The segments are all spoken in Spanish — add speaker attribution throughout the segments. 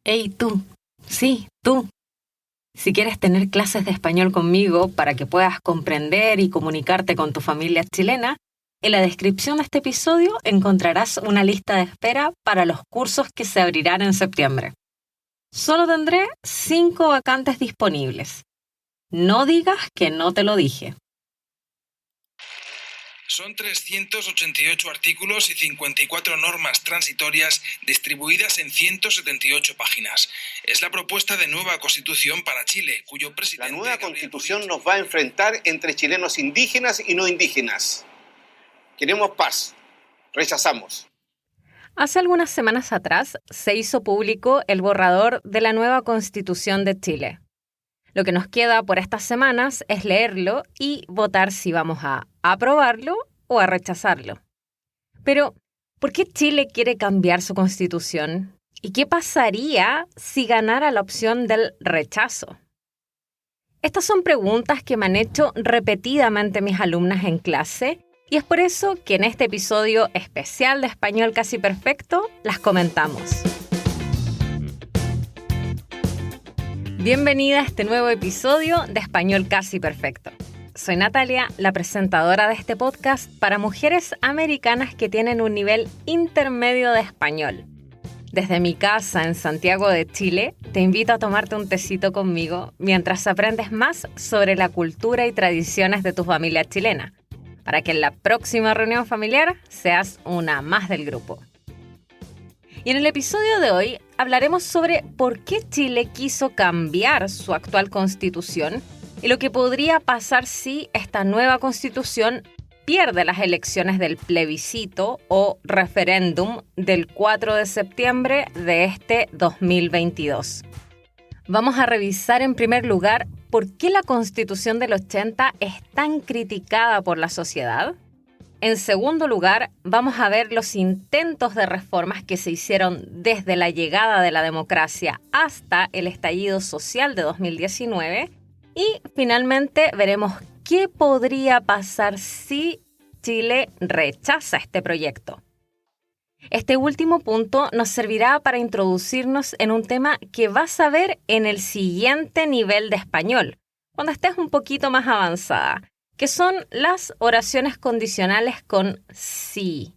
Speaker 1: Hey tú, sí, tú. Si quieres tener clases de español conmigo para que puedas comprender y comunicarte con tu familia chilena, en la descripción de este episodio encontrarás una lista de espera para los cursos que se abrirán en septiembre. Solo tendré 5 vacantes disponibles. No digas que no te lo dije.
Speaker 2: Son 388 artículos y 54 normas transitorias distribuidas en 178 páginas. Es la propuesta de nueva Constitución para Chile, cuyo presidente...
Speaker 3: La nueva Constitución nos va a enfrentar entre chilenos indígenas y no indígenas. Queremos paz. Rechazamos.
Speaker 1: Hace algunas semanas atrás se hizo público el borrador de la nueva Constitución de Chile. Lo que nos queda por estas semanas es leerlo y votar si vamos a aprobarlo o a rechazarlo. Pero, ¿por qué Chile quiere cambiar su constitución? ¿Y qué pasaría si ganara la opción del rechazo? Estas son preguntas que me han hecho repetidamente mis alumnas en clase y es por eso que en este episodio especial de Español Casi Perfecto las comentamos. Bienvenida a este nuevo episodio de Español Casi Perfecto. Soy Natalia, la presentadora de este podcast para mujeres americanas que tienen un nivel intermedio de español. Desde mi casa en Santiago de Chile, te invito a tomarte un tecito conmigo mientras aprendes más sobre la cultura y tradiciones de tu familia chilena, para que en la próxima reunión familiar seas una más del grupo. Y en el episodio de hoy hablaremos sobre por qué Chile quiso cambiar su actual constitución y lo que podría pasar si esta nueva constitución pierde las elecciones del plebiscito o referéndum del 4 de septiembre de este 2022. Vamos a revisar en primer lugar por qué la Constitución del 80 es tan criticada por la sociedad. En segundo lugar, vamos a ver los intentos de reformas que se hicieron desde la llegada de la democracia hasta el estallido social de 2019. Y finalmente veremos qué podría pasar si Chile rechaza este proyecto. Este último punto nos servirá para introducirnos en un tema que vas a ver en el siguiente nivel de español, cuando estés un poquito más avanzada, que son las oraciones condicionales con sí.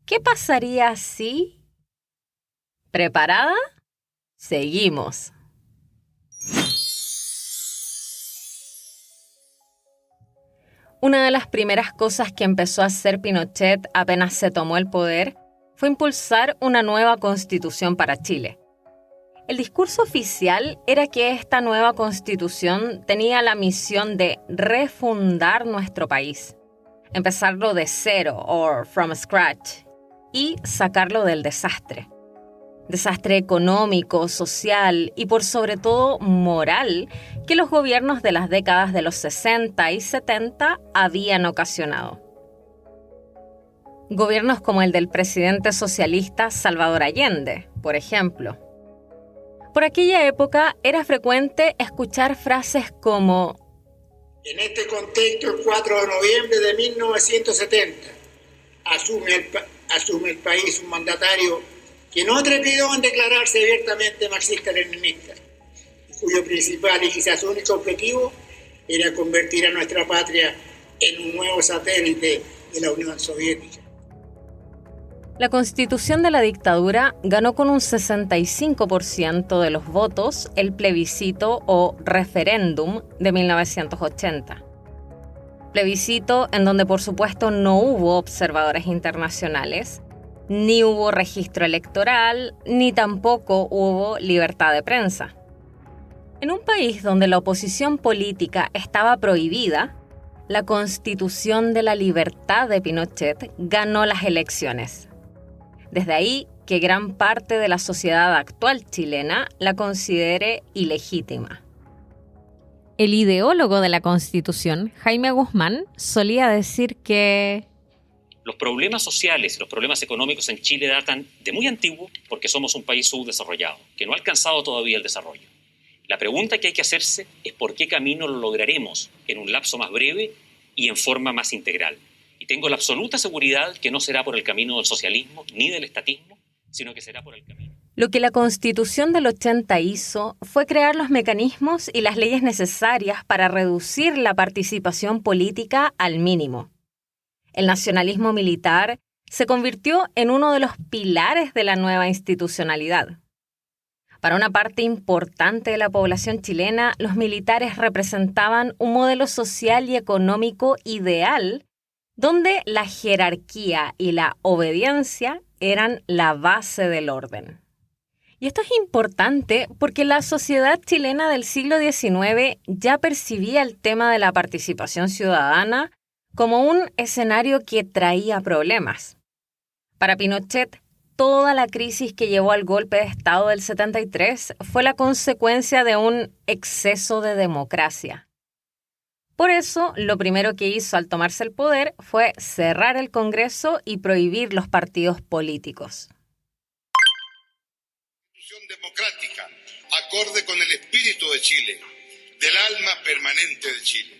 Speaker 1: ¿Qué pasaría si? ¿Preparada? Seguimos. Una de las primeras cosas que empezó a hacer Pinochet apenas se tomó el poder fue impulsar una nueva constitución para Chile. El discurso oficial era que esta nueva constitución tenía la misión de refundar nuestro país, empezarlo de cero o from scratch y sacarlo del desastre. Desastre económico, social y por sobre todo moral que los gobiernos de las décadas de los 60 y 70 habían ocasionado. Gobiernos como el del presidente socialista Salvador Allende, por ejemplo. Por aquella época era frecuente escuchar frases como:
Speaker 4: en este contexto, el 4 de noviembre de 1970, asume el país un mandatario que no trepidó en declararse abiertamente marxista-leninista, cuyo principal y quizás único objetivo era convertir a nuestra patria en un nuevo satélite de la Unión Soviética.
Speaker 1: La constitución de la dictadura ganó con un 65% de los votos el plebiscito o referéndum de 1980. Plebiscito en donde por supuesto no hubo observadores internacionales, ni hubo registro electoral, ni tampoco hubo libertad de prensa. En un país donde la oposición política estaba prohibida, la Constitución de la Libertad de Pinochet ganó las elecciones. Desde ahí que gran parte de la sociedad actual chilena la considere ilegítima. El ideólogo de la Constitución, Jaime Guzmán, solía decir que
Speaker 5: los problemas sociales y los problemas económicos en Chile datan de muy antiguo porque somos un país subdesarrollado, que no ha alcanzado todavía el desarrollo. La pregunta que hay que hacerse es por qué camino lo lograremos en un lapso más breve y en forma más integral. Y tengo la absoluta seguridad que no será por el camino del socialismo ni del estatismo, sino que será por el camino.
Speaker 1: Lo que la Constitución del 80 hizo fue crear los mecanismos y las leyes necesarias para reducir la participación política al mínimo. El nacionalismo militar se convirtió en uno de los pilares de la nueva institucionalidad. Para una parte importante de la población chilena, los militares representaban un modelo social y económico ideal donde la jerarquía y la obediencia eran la base del orden. Y esto es importante porque la sociedad chilena del siglo XIX ya percibía el tema de la participación ciudadana como un escenario que traía problemas. Para Pinochet, toda la crisis que llevó al golpe de Estado del 73 fue la consecuencia de un exceso de democracia. Por eso, lo primero que hizo al tomarse el poder fue cerrar el Congreso y prohibir los partidos políticos.
Speaker 6: Democrática, acorde con el espíritu de Chile, del alma permanente de Chile.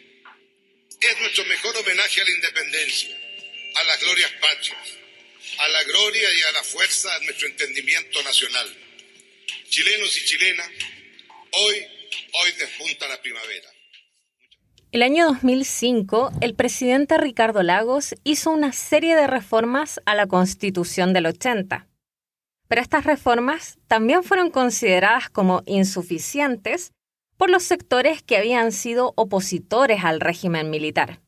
Speaker 6: Es nuestro mejor homenaje a la independencia, a las glorias patrias, a la gloria y a la fuerza de nuestro entendimiento nacional. Chilenos y chilenas, hoy despunta la primavera.
Speaker 1: El año 2005, el presidente Ricardo Lagos hizo una serie de reformas a la Constitución del 80. Pero estas reformas también fueron consideradas como insuficientes por los sectores que habían sido opositores al régimen militar.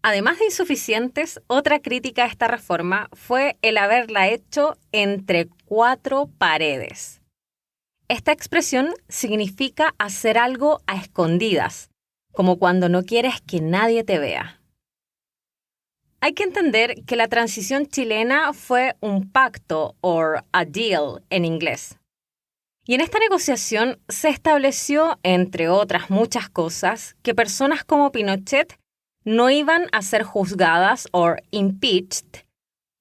Speaker 1: Además de insuficientes, otra crítica a esta reforma fue el haberla hecho entre 4 paredes. Esta expresión significa hacer algo a escondidas, como cuando no quieres que nadie te vea. Hay que entender que la transición chilena fue un pacto, or a deal en inglés. Y en esta negociación se estableció, entre otras muchas cosas, que personas como Pinochet no iban a ser juzgadas, or impeached,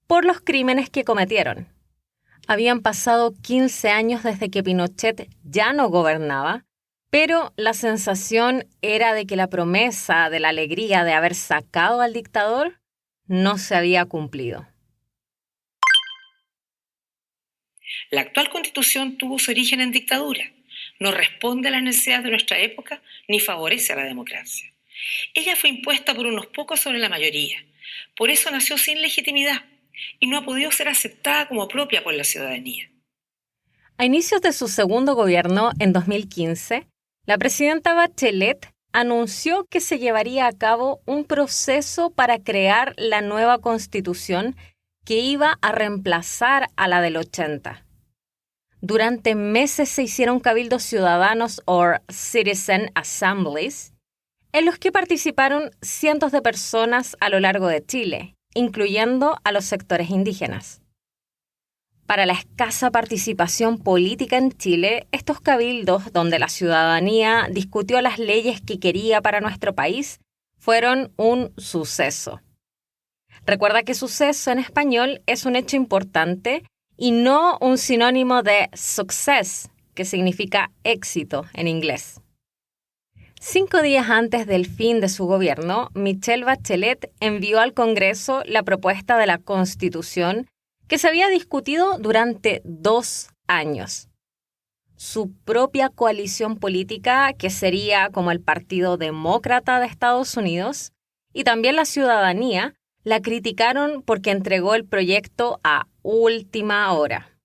Speaker 1: por los crímenes que cometieron. Habían pasado 15 años desde que Pinochet ya no gobernaba, pero la sensación era de que la promesa de la alegría de haber sacado al dictador no se había cumplido.
Speaker 7: La actual Constitución tuvo su origen en dictadura. No responde a las necesidades de nuestra época ni favorece a la democracia. Ella fue impuesta por unos pocos sobre la mayoría. Por eso nació sin legitimidad y no ha podido ser aceptada como propia por la ciudadanía.
Speaker 1: A inicios de su segundo gobierno, en 2015, la presidenta Bachelet anunció que se llevaría a cabo un proceso para crear la nueva Constitución que iba a reemplazar a la del 80. Durante meses se hicieron cabildos ciudadanos o citizen assemblies, en los que participaron cientos de personas a lo largo de Chile, incluyendo a los sectores indígenas. Para la escasa participación política en Chile, estos cabildos, donde la ciudadanía discutió las leyes que quería para nuestro país, fueron un suceso. Recuerda que suceso en español es un hecho importante y no un sinónimo de success, que significa éxito en inglés. 5 días antes del fin de su gobierno, Michelle Bachelet envió al Congreso la propuesta de la Constitución que se había discutido durante 2 años. Su propia coalición política, que sería como el Partido Demócrata de Estados Unidos, y también la ciudadanía, la criticaron porque entregó el proyecto a última hora.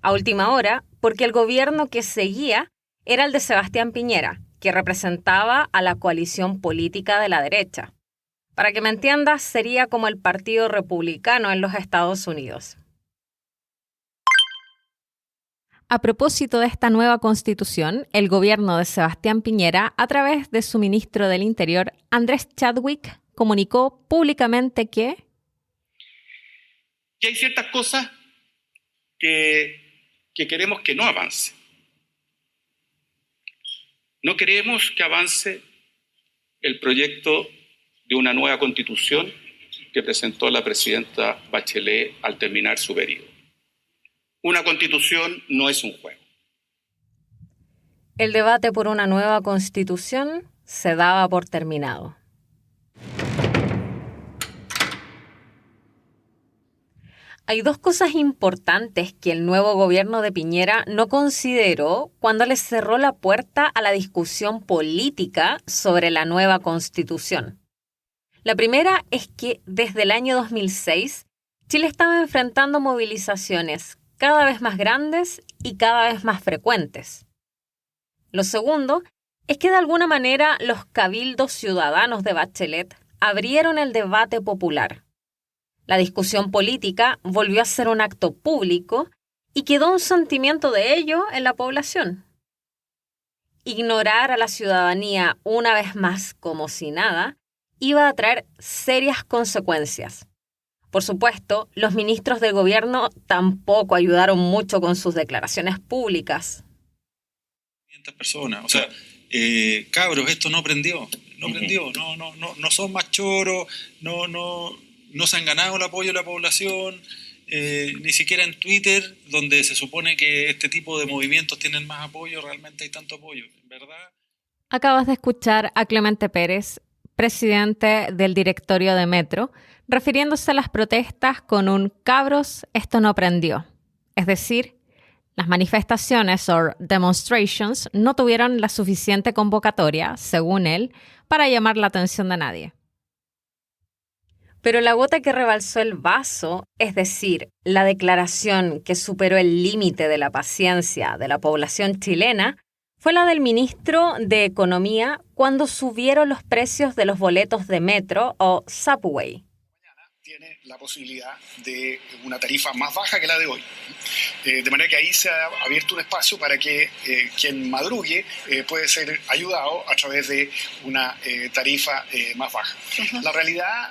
Speaker 1: A última hora porque el gobierno que seguía era el de Sebastián Piñera, que representaba a la coalición política de la derecha. Para que me entiendas, sería como el Partido Republicano en los Estados Unidos. A propósito de esta nueva constitución, el gobierno de Sebastián Piñera, a través de su ministro del Interior, Andrés Chadwick, comunicó públicamente que
Speaker 8: y hay ciertas cosas que queremos que no avance. No queremos que avance el proyecto de una nueva constitución que presentó la presidenta Bachelet al terminar su periodo. Una constitución no es un juego.
Speaker 1: El debate por una nueva constitución se daba por terminado. Hay dos cosas importantes que el nuevo gobierno de Piñera no consideró cuando le cerró la puerta a la discusión política sobre la nueva Constitución. La primera es que desde el año 2006, Chile estaba enfrentando movilizaciones cada vez más grandes y cada vez más frecuentes. Lo segundo es que de alguna manera los cabildos ciudadanos de Bachelet abrieron el debate popular. La discusión política volvió a ser un acto público y quedó un sentimiento de ello en la población. Ignorar a la ciudadanía una vez más como si nada iba a traer serias consecuencias. Por supuesto, los ministros del gobierno tampoco ayudaron mucho con sus declaraciones públicas.
Speaker 9: 500 personas, o sea, cabros, esto no prendió, no son más choros, no se han ganado el apoyo de la población, ni siquiera en Twitter, donde se supone que este tipo de movimientos tienen más apoyo, realmente hay tanto apoyo, ¿verdad?
Speaker 1: Acabas de escuchar a Clemente Pérez, presidente del directorio de Metro, refiriéndose a las protestas con un cabros, esto no prendió. Es decir, las manifestaciones o demonstrations no tuvieron la suficiente convocatoria, según él, para llamar la atención de nadie. Pero la gota que rebalsó el vaso, es decir, la declaración que superó el límite de la paciencia de la población chilena, fue la del ministro de Economía cuando subieron los precios de los boletos de metro o subway.
Speaker 10: Tiene la posibilidad de una tarifa más baja que la de hoy. De manera que ahí se ha abierto un espacio para que quien madrugue puede ser ayudado a través de una tarifa más baja. Uh-huh. La realidad,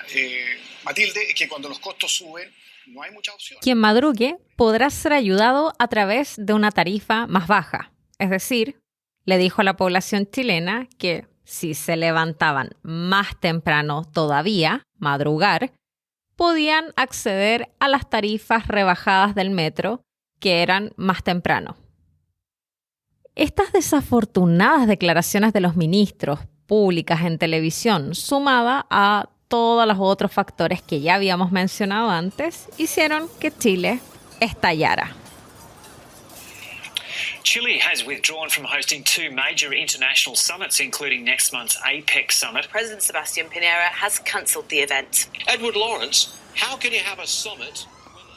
Speaker 10: Matilde, es que cuando los costos suben, no hay muchas opciones.
Speaker 1: Quien madrugue podrá ser ayudado a través de una tarifa más baja. Es decir, le dijo a la población chilena que si se levantaban más temprano todavía, madrugar, podían acceder a las tarifas rebajadas del metro, que eran más temprano. Estas desafortunadas declaraciones de los ministros públicas en televisión, sumada a todos los otros factores que ya habíamos mencionado antes, hicieron que Chile estallara.
Speaker 11: Chile has withdrawn from hosting two major international summits, including next month's APEC summit.
Speaker 12: President Sebastián Piñera has cancelled the event.
Speaker 13: Edward Lawrence, how can you have a summit?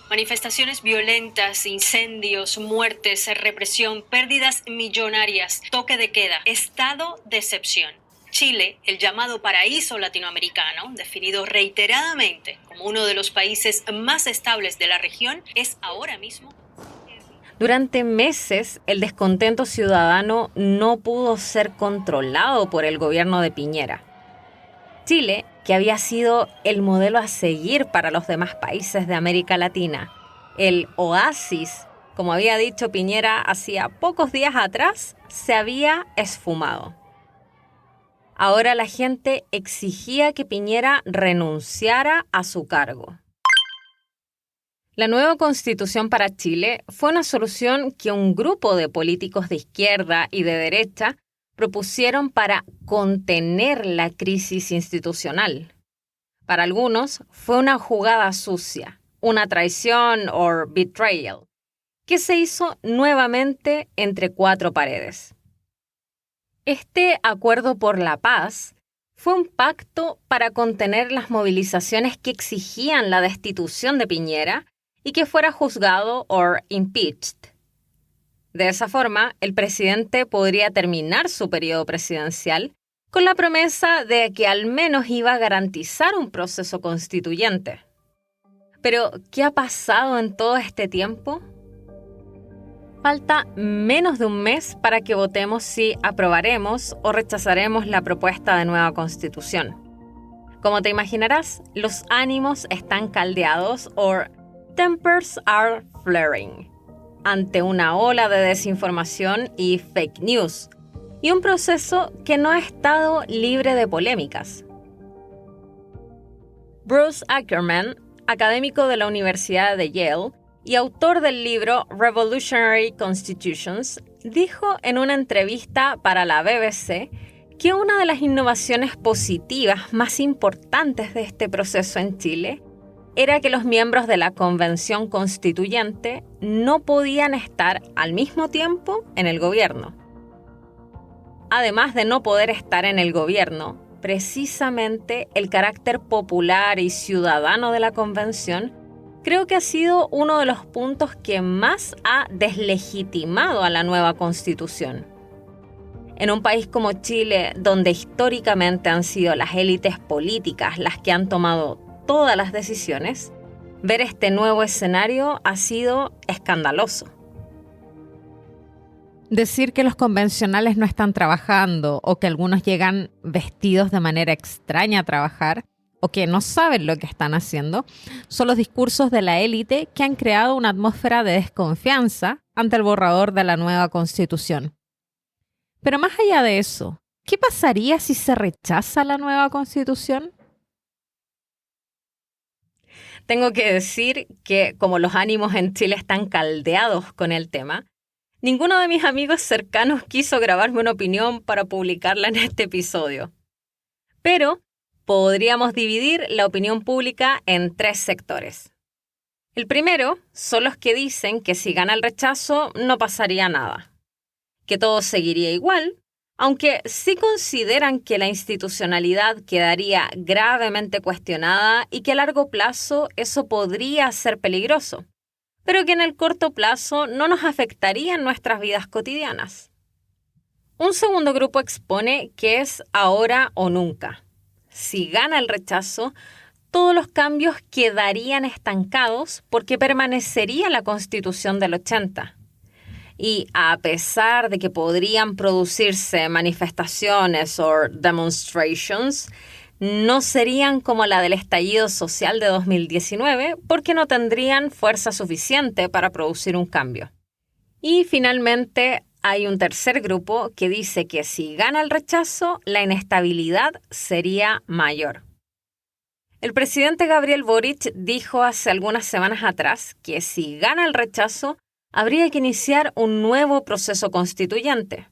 Speaker 14: Manifestaciones violentas, incendios, muertes, represión, pérdidas millonarias, toque de queda, estado de excepción. Chile, el llamado paraíso latinoamericano, definido reiteradamente como uno de los países más estables de la región, es ahora mismo.
Speaker 1: Durante meses, el descontento ciudadano no pudo ser controlado por el gobierno de Piñera. Chile, que había sido el modelo a seguir para los demás países de América Latina, el oasis, como había dicho Piñera hacía pocos días atrás, se había esfumado. Ahora la gente exigía que Piñera renunciara a su cargo. La nueva Constitución para Chile fue una solución que un grupo de políticos de izquierda y de derecha propusieron para contener la crisis institucional. Para algunos fue una jugada sucia, una traición o betrayal, que se hizo nuevamente entre cuatro paredes. Este acuerdo por la paz fue un pacto para contener las movilizaciones que exigían la destitución de Piñera y que fuera juzgado o impeached. De esa forma, el presidente podría terminar su periodo presidencial con la promesa de que al menos iba a garantizar un proceso constituyente. Pero, ¿qué ha pasado en todo este tiempo? Falta menos de un mes para que votemos si aprobaremos o rechazaremos la propuesta de nueva constitución. Como te imaginarás, los ánimos están caldeados o tempers are flaring ante una ola de desinformación y fake news, y un proceso que no ha estado libre de polémicas. Bruce Ackerman, académico de la Universidad de Yale y autor del libro Revolutionary Constitutions, dijo en una entrevista para la BBC que una de las innovaciones positivas más importantes de este proceso en Chile era que los miembros de la Convención Constituyente no podían estar al mismo tiempo en el gobierno. Además de no poder estar en el gobierno, precisamente el carácter popular y ciudadano de la Convención creo que ha sido uno de los puntos que más ha deslegitimado a la nueva Constitución. En un país como Chile, donde históricamente han sido las élites políticas las que han tomado todas las decisiones, ver este nuevo escenario ha sido escandaloso.
Speaker 15: Decir que los convencionales no están trabajando o que algunos llegan vestidos de manera extraña a trabajar o que no saben lo que están haciendo son los discursos de la élite que han creado una atmósfera de desconfianza ante el borrador de la nueva Constitución. Pero más allá de eso, ¿qué pasaría si se rechaza la nueva Constitución?
Speaker 1: Tengo que decir que como los ánimos en Chile están caldeados con el tema, ninguno de mis amigos cercanos quiso grabarme una opinión para publicarla en este episodio. Pero podríamos dividir la opinión pública en 3 sectores. El primero son los que dicen que si gana el rechazo no pasaría nada, que todo seguiría igual, aunque sí consideran que la institucionalidad quedaría gravemente cuestionada y que a largo plazo eso podría ser peligroso, pero que en el corto plazo no nos afectaría en nuestras vidas cotidianas. Un segundo grupo expone que es ahora o nunca. Si gana el rechazo, todos los cambios quedarían estancados porque permanecería la Constitución del 80. Y a pesar de que podrían producirse manifestaciones o demonstrations, no serían como la del estallido social de 2019 porque no tendrían fuerza suficiente para producir un cambio. Y finalmente hay un tercer grupo que dice que si gana el rechazo, la inestabilidad sería mayor. El presidente Gabriel Boric dijo hace algunas semanas atrás que si gana el rechazo, habría que iniciar un nuevo proceso constituyente.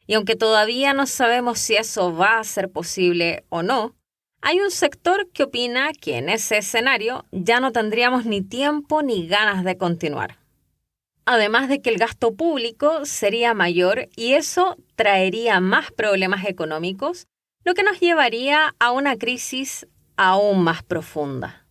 Speaker 1: Y aunque todavía no sabemos si eso va a ser posible o no, hay un sector que opina que en ese escenario ya no tendríamos ni tiempo ni ganas de continuar. Además de que el gasto público sería mayor y eso traería más problemas económicos, lo que nos llevaría a una crisis aún más profunda.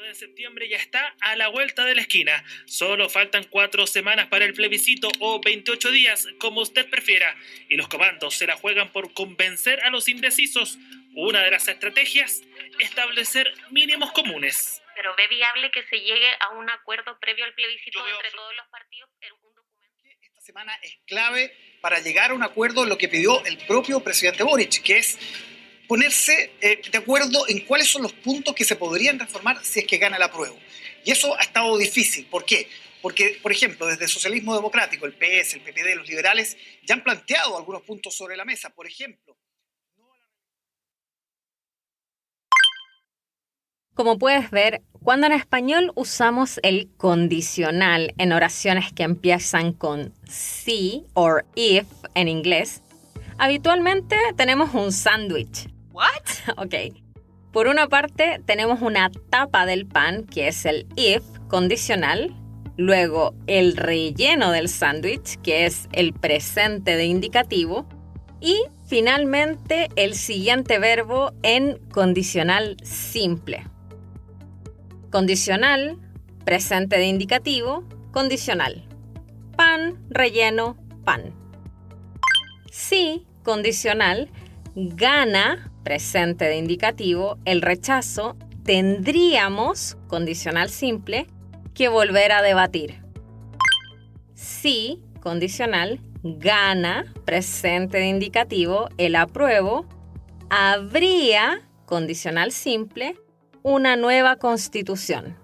Speaker 16: De septiembre ya está a la vuelta de la esquina. Solo faltan 4 semanas para el plebiscito o 28 días, como usted prefiera. Y los comandos se la juegan por convencer a los indecisos. Una de las estrategias, establecer mínimos comunes.
Speaker 17: ¿Pero ve viable que se llegue a un acuerdo previo al plebiscito entre todos los partidos?
Speaker 18: Esta semana es clave para llegar a un acuerdo en lo que pidió el propio presidente Boric, que es ponerse de acuerdo en cuáles son los puntos que se podrían reformar si es que gana el apruebo. Y eso ha estado difícil. ¿Por qué? Porque, por ejemplo, desde el socialismo democrático, el PS, el PPD, los liberales, ya han planteado algunos puntos sobre la mesa. Por ejemplo,
Speaker 1: como puedes ver, cuando en español usamos el condicional en oraciones que empiezan con si o if en inglés, habitualmente tenemos un sándwich.
Speaker 12: ¿What?
Speaker 1: Ok. Por una parte, tenemos una tapa del pan, que es el if condicional. Luego, el relleno del sándwich, que es el presente de indicativo. Y, finalmente, el siguiente verbo en condicional simple. Condicional, presente de indicativo, condicional. Pan, relleno, pan. Si, condicional, gana, presente de indicativo, el rechazo, tendríamos, condicional simple, que volver a debatir. Si, condicional, gana, presente de indicativo, el apruebo, habría, condicional simple, una nueva constitución.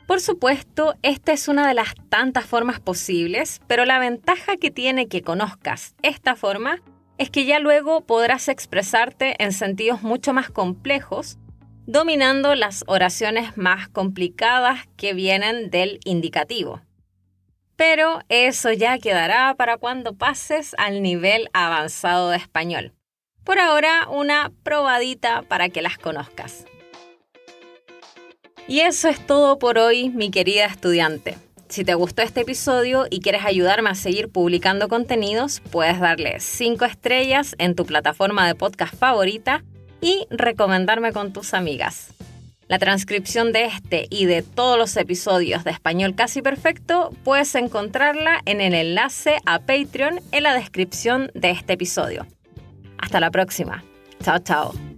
Speaker 1: Por supuesto, esta es una de las tantas formas posibles, pero la ventaja que tiene que conozcas esta forma es que ya luego podrás expresarte en sentidos mucho más complejos, dominando las oraciones más complicadas que vienen del indicativo. Pero eso ya quedará para cuando pases al nivel avanzado de español. Por ahora, una probadita para que las conozcas. Y eso es todo por hoy, mi querida estudiante. Si te gustó este episodio y quieres ayudarme a seguir publicando contenidos, puedes darle 5 estrellas en tu plataforma de podcast favorita y recomendarme con tus amigas. La transcripción de este y de todos los episodios de Español Casi Perfecto puedes encontrarla en el enlace a Patreon en la descripción de este episodio. Hasta la próxima. Chao, chao.